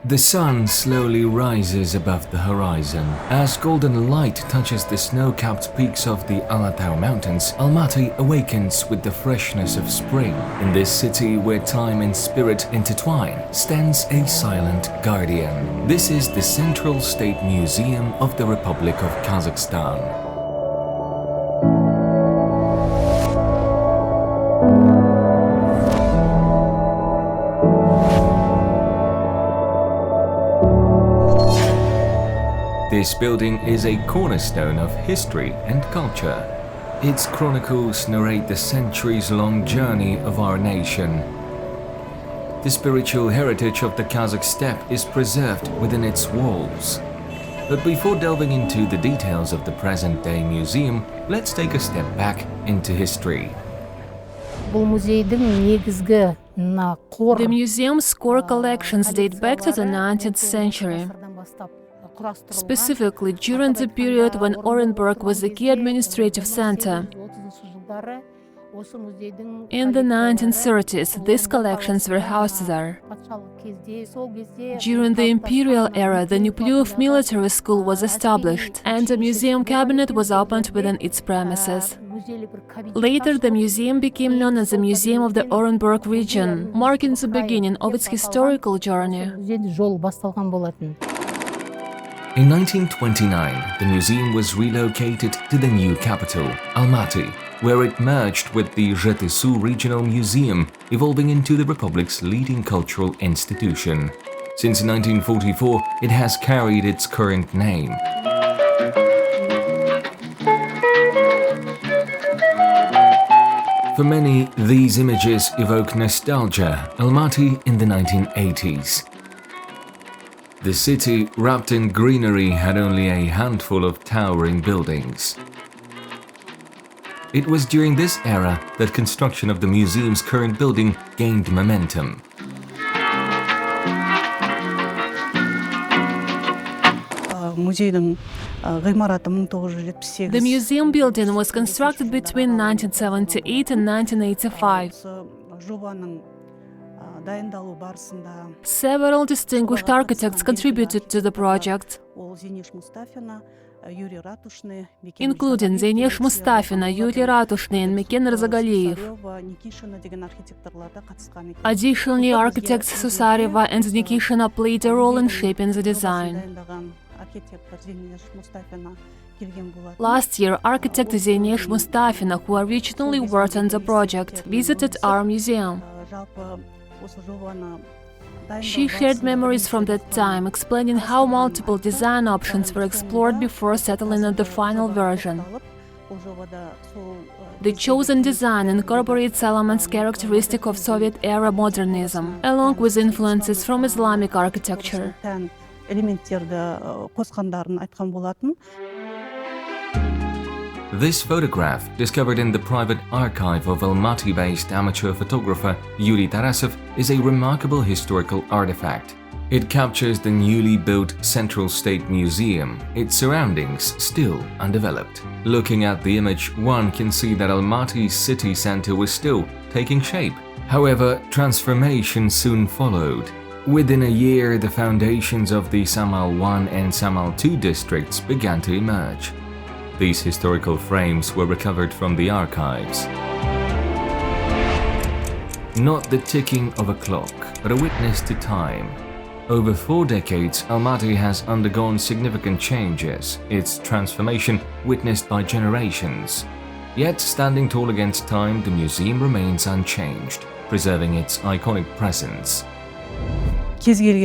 The sun slowly rises above the horizon. As golden light touches the snow-capped peaks of the Alatau Mountains, Almaty awakens with the freshness of spring. In this city where time and spirit intertwine, stands a silent guardian. This is the Central State Museum of the Republic of Kazakhstan. This building is a cornerstone of history and culture. Its chronicles narrate the centuries-long journey of our nation. The spiritual heritage of the Kazakh steppe is preserved within its walls. But before delving into the details of the present-day museum, let's take a step back into history. The museum's core collections date back to the 19th century. Specifically during the period when Orenburg was the key administrative center. In the 1930s, these collections were housed there. During the imperial era, the Nucleuf military school was established, and a museum cabinet was opened within its premises. Later, the museum became known as the Museum of the Orenburg region, marking the beginning of its historical journey. In 1929, the museum was relocated to the new capital, Almaty, where it merged with the Zhetysu Regional Museum, evolving into the Republic's leading cultural institution. Since 1944, it has carried its current name. For many, these images evoke nostalgia, Almaty in the 1980s. The city, wrapped in greenery, had only a handful of towering buildings. It was during this era that construction of the museum's current building gained momentum. The museum building was constructed between 1978 and 1985. Several distinguished architects contributed to the project, including Zeynesh Mustafina, Yuri Ratushny, and Miken Razagaliyev. Additionally, architects Susareva and Nikishina played a role in shaping the design. Last year, architect Zeynesh Mustafina, who originally worked on the project, visited our museum. She shared memories from that time, explaining how multiple design options were explored before settling on the final version. The chosen design incorporates elements characteristic of Soviet-era modernism, along with influences from Islamic architecture. This photograph, discovered in the private archive of Almaty-based amateur photographer Yuri Tarasov, is a remarkable historical artifact. It captures the newly built Central State Museum, its surroundings still undeveloped. Looking at the image, one can see that Almaty's city center was still taking shape. However, transformation soon followed. Within a year, the foundations of the Samal I and Samal II districts began to emerge. These historical frames were recovered from the archives. Not the ticking of a clock, but a witness to time. Over 4 decades, Almaty has undergone significant changes, its transformation witnessed by generations. Yet, standing tall against time, the museum remains unchanged, preserving its iconic presence. Every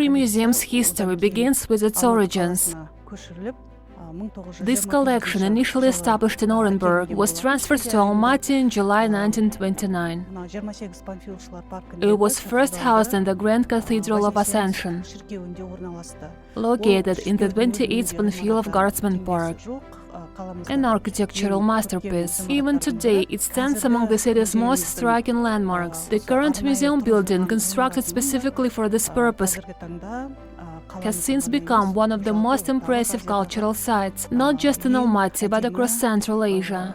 museum's history begins with its origins. This collection, initially established in Orenburg, was transferred to Almaty in July 1929. It was first housed in the Grand Cathedral of Ascension, located in the 28th Panfil of Guardsman Park. An architectural masterpiece. Even today, it stands among the city's most striking landmarks. The current museum building, constructed specifically for this purpose, has since become one of the most impressive cultural sites, not just in Almaty but across Central Asia.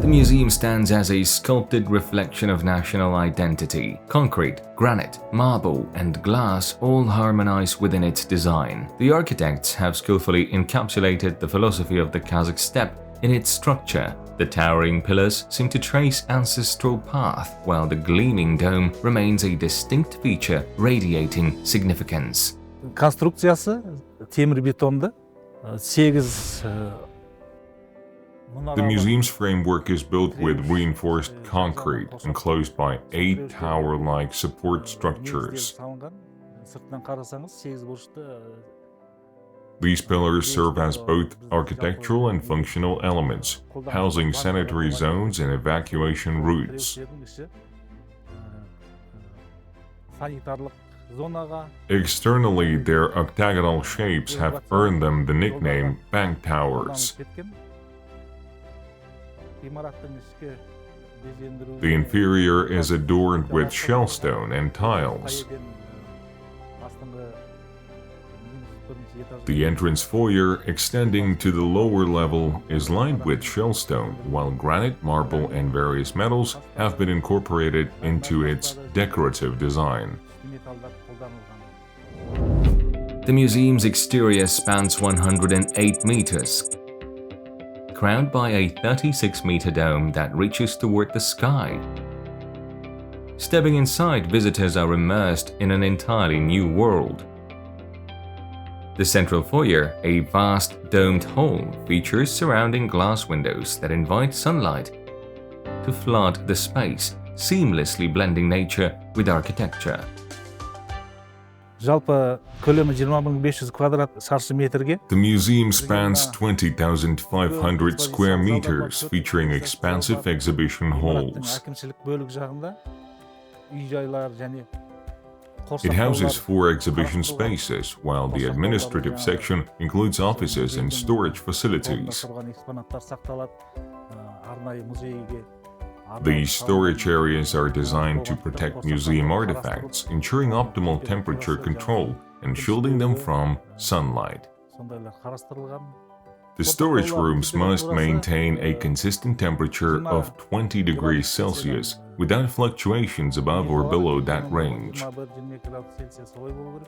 The museum stands as a sculpted reflection of national identity. Concrete, granite, marble, and glass all harmonize within its design. The architects have skillfully encapsulated the philosophy of the Kazakh steppe in its structure. The towering pillars seem to trace ancestral path, while the gleaming dome remains a distinct feature radiating significance. Конструкциясы темір бетонды, 8 The museum's framework is built with reinforced concrete, enclosed by 8 tower-like support structures. These pillars serve as both architectural and functional elements, housing sanitary zones and evacuation routes. Externally, their octagonal shapes have earned them the nickname bank towers. The interior is adorned with shellstone and tiles. The entrance foyer, extending to the lower level, is lined with shellstone, while granite, marble, and various metals have been incorporated into its decorative design. The museum's exterior spans 108 meters, crowned by a 36-meter dome that reaches toward the sky. Stepping inside, visitors are immersed in an entirely new world. The central foyer, a vast domed hall, features surrounding glass windows that invite sunlight to flood the space, seamlessly blending nature with architecture. Жалпы көлемі 20.500 квадрат шаршы метрге. The museum spans 20,500 square meters, featuring expansive exhibition halls. Әкімшілік бөлік жағында үй-жайлар және It houses 4 exhibition spaces, while the administrative section includes offices and storage facilities. These storage areas are designed to protect museum artifacts, ensuring optimal temperature control and shielding them from sunlight. The storage rooms must maintain a consistent temperature of 20 degrees Celsius without fluctuations above or below that range.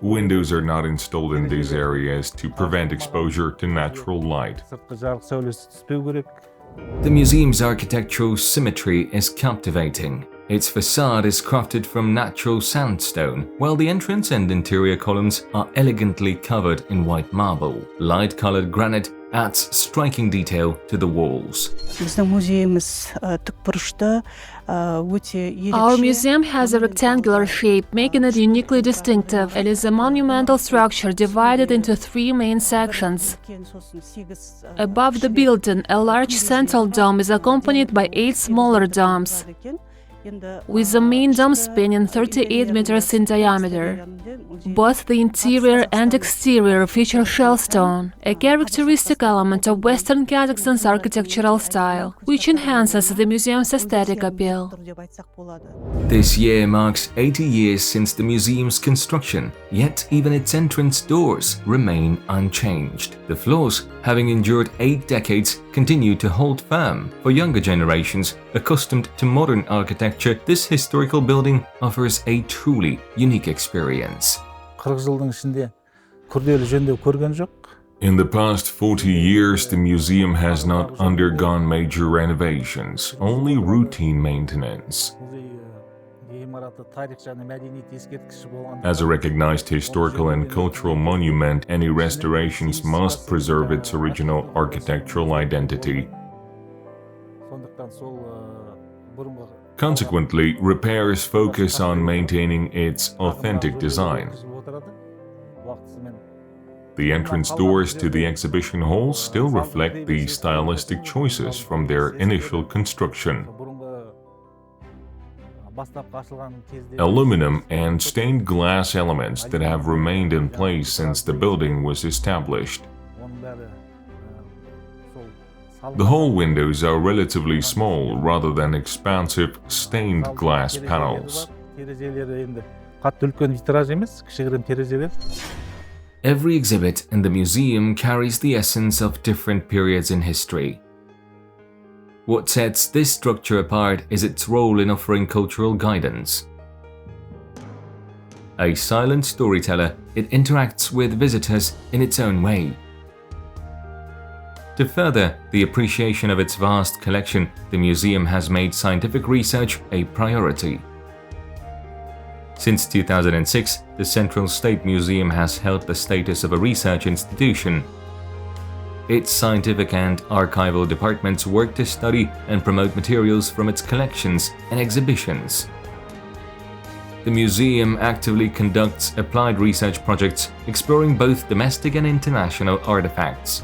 Windows are not installed in these areas to prevent exposure to natural light. The museum's architectural symmetry is captivating. Its facade is crafted from natural sandstone, while the entrance and interior columns are elegantly covered in white marble. Light-colored granite adds striking detail to the walls. Our museum has a rectangular shape, making it uniquely distinctive. It is a monumental structure divided into 3 main sections. Above the building, a large central dome is accompanied by 8 smaller domes, with the main dome spanning 38 meters in diameter. Both the interior and exterior feature shellstone, a characteristic element of Western Kazakhstan's architectural style, which enhances the museum's aesthetic appeal. This year marks 80 years since the museum's construction, yet even its entrance doors remain unchanged. The floors, having endured 8 decades, continue to hold firm. For younger generations accustomed to modern architecture, this historical building offers a truly unique experience. 40 жылдың ішінде күрделі жөндеу көрген жоқ. In the past 40 years, the museum has not undergone major renovations, only routine maintenance. As a recognized historical and cultural monument, any restorations must preserve its original architectural identity. Consequently, repairs focus on maintaining its authentic design. The entrance doors to the exhibition halls still reflect the stylistic choices from their initial construction. Aluminum and stained glass elements that have remained in place since the building was established. The hall windows are relatively small rather than expansive stained glass panels. Қатты үлкен витраж емес, кішігірім терезелер. Every exhibit in the museum carries the essence of different periods in history. What sets this structure apart is its role in offering cultural guidance. A silent storyteller, it interacts with visitors in its own way. To further the appreciation of its vast collection, the museum has made scientific research a priority. Since 2006, the Central State Museum has held the status of a research institution. Its scientific and archival departments work to study and promote materials from its collections and exhibitions. The museum actively conducts applied research projects exploring both domestic and international artifacts.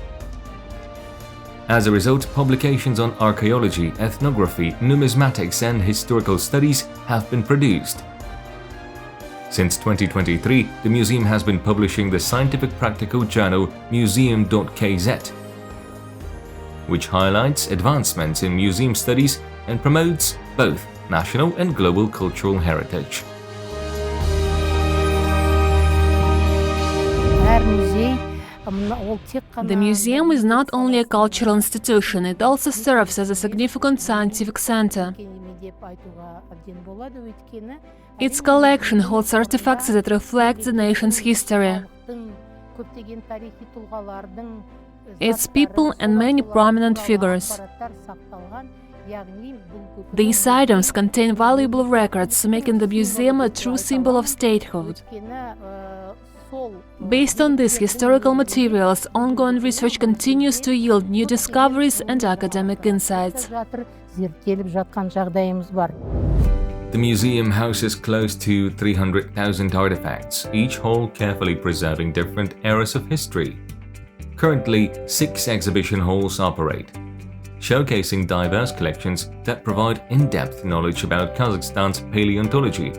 As a result, publications on archaeology, ethnography, numismatics, and historical studies have been produced. Since 2023, the museum has been publishing the scientific practical journal Museum.kz, which highlights advancements in museum studies and promotes both national and global cultural heritage. The museum is not only a cultural institution, it also serves as a significant scientific center. Its collection holds artifacts that reflect the nation's history, its people, and many prominent figures. These items contain valuable records, making the museum a true symbol of statehood. Based on these historical materials, ongoing research continues to yield new discoveries and academic insights. The museum houses close to 300,000 artifacts, each hall carefully preserving different eras of history. Currently, 6 exhibition halls operate, showcasing diverse collections that provide in-depth knowledge about Kazakhstan's paleontology,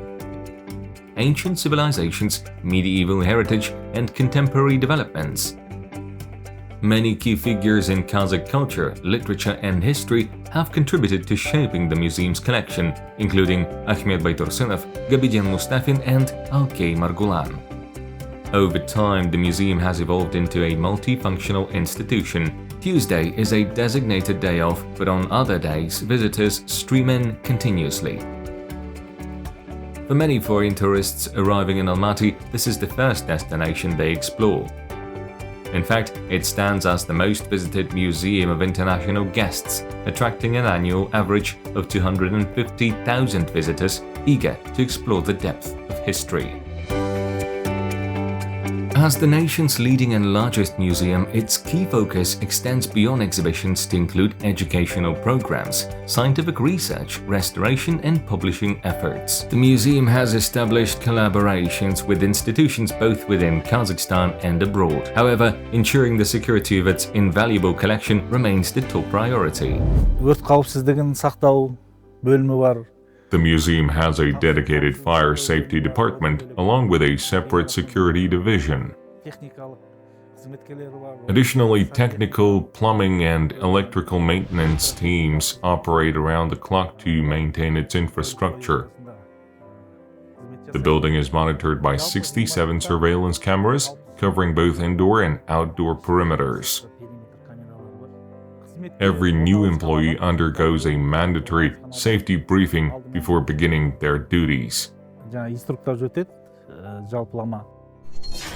ancient civilizations, medieval heritage, and contemporary developments. Many key figures in Kazakh culture, literature, and history have contributed to shaping the museum's collection, including Ahmet Baytursunov, Gabijan Mustafin, and Alkay Margulan. Over time, the museum has evolved into a multifunctional institution. Tuesday is a designated day off, but on other days, visitors stream in continuously. For many foreign tourists arriving in Almaty, this is the first destination they explore. In fact, it stands as the most visited museum of international guests, attracting an annual average of 250,000 visitors eager to explore the depth of history. As the nation's leading and largest museum, its key focus extends beyond exhibitions to include educational programs, scientific research, restoration, and publishing efforts. The museum has established collaborations with institutions both within Kazakhstan and abroad. However, ensuring the security of its invaluable collection remains the top priority. Өрт қауіпсіздігін сақтау бөлімі бар. The museum has a dedicated fire safety department along with a separate security division. Additionally, technical, plumbing, and electrical maintenance teams operate around the clock to maintain its infrastructure. The building is monitored by 67 surveillance cameras covering both indoor and outdoor perimeters. Every new employee undergoes a mandatory safety briefing before beginning their duties.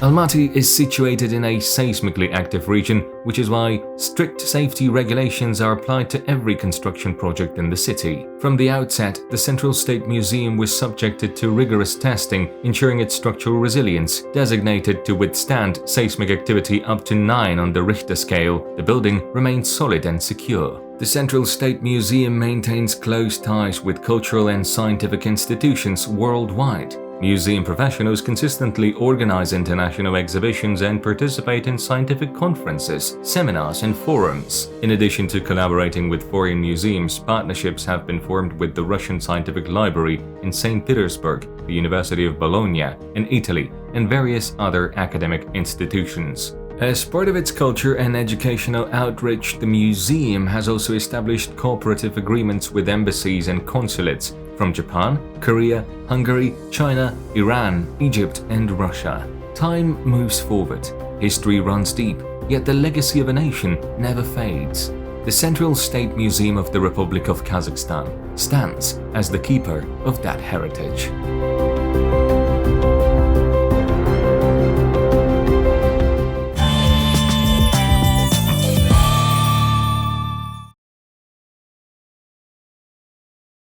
Almaty is situated in a seismically active region, which is why strict safety regulations are applied to every construction project in the city. From the outset, the Central State Museum was subjected to rigorous testing, ensuring its structural resilience. Designated to withstand seismic activity up to 9 on the Richter scale, the building remains solid and secure. The Central State Museum maintains close ties with cultural and scientific institutions worldwide. Museum professionals consistently organize international exhibitions and participate in scientific conferences, seminars, and forums. In addition to collaborating with foreign museums, partnerships have been formed with the Russian Scientific Library in St. Petersburg, the University of Bologna in Italy, and various other academic institutions. As part of its culture and educational outreach, the museum has also established cooperative agreements with embassies and consulates from Japan, Korea, Hungary, China, Iran, Egypt, and Russia. Time moves forward, history runs deep, yet the legacy of a nation never fades. The Central State Museum of the Republic of Kazakhstan stands as the keeper of that heritage.